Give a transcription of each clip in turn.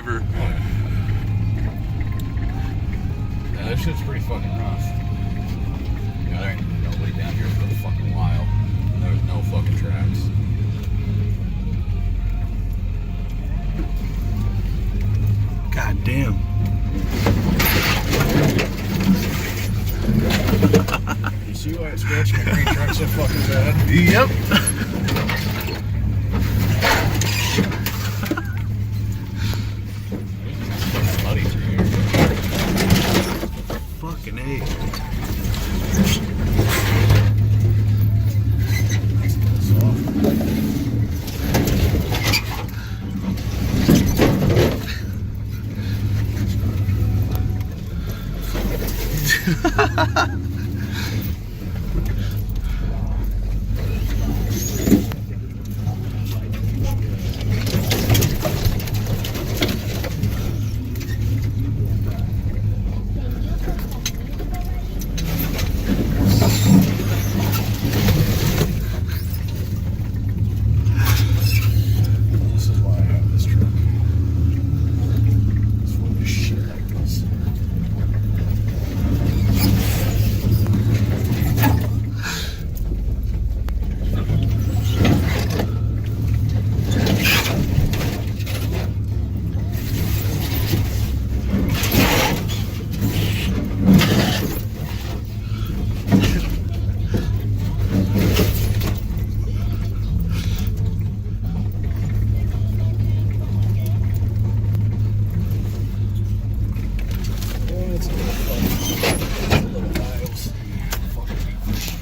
river. Yeah, that shit's pretty fucking rough. Yeah, there ain't nobody down here for a fucking while. And there's no fucking tracks. God damn. You see why it's scratching my green truck so fucking bad? Yep. Muddy through here. Fucking A. This is why I have this truck. It's full of shit like this. It's a little fucking little dials. Fucking hate this shit.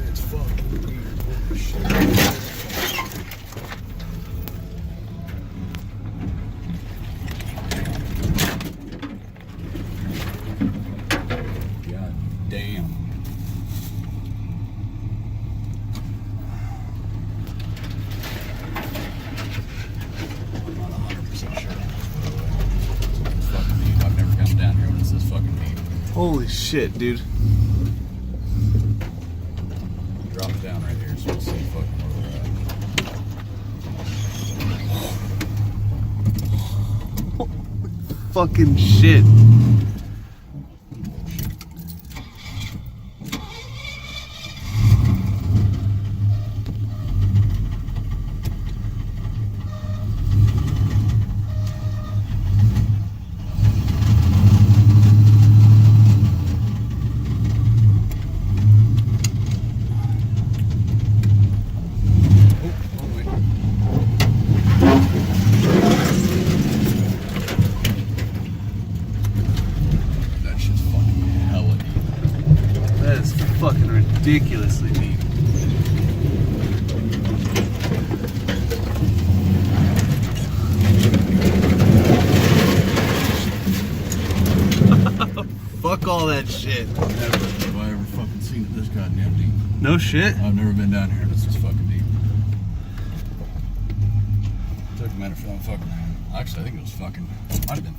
It's fucking weird bullshit. God damn. I'm not 100% sure. It's fucking deep. I've never come down here when it's this fucking deep. Holy shit, dude. Drop it down right here so we'll see fucking where we're at. Fucking shit. That shit's fucking hella deep. That is fucking ridiculously deep. Fuck all that shit. Never have I ever fucking seen it this goddamn deep. No shit? I've never been down here and it's this fucking deep. Took a minute for them fucking. Actually, I think it was fucking. Might have been.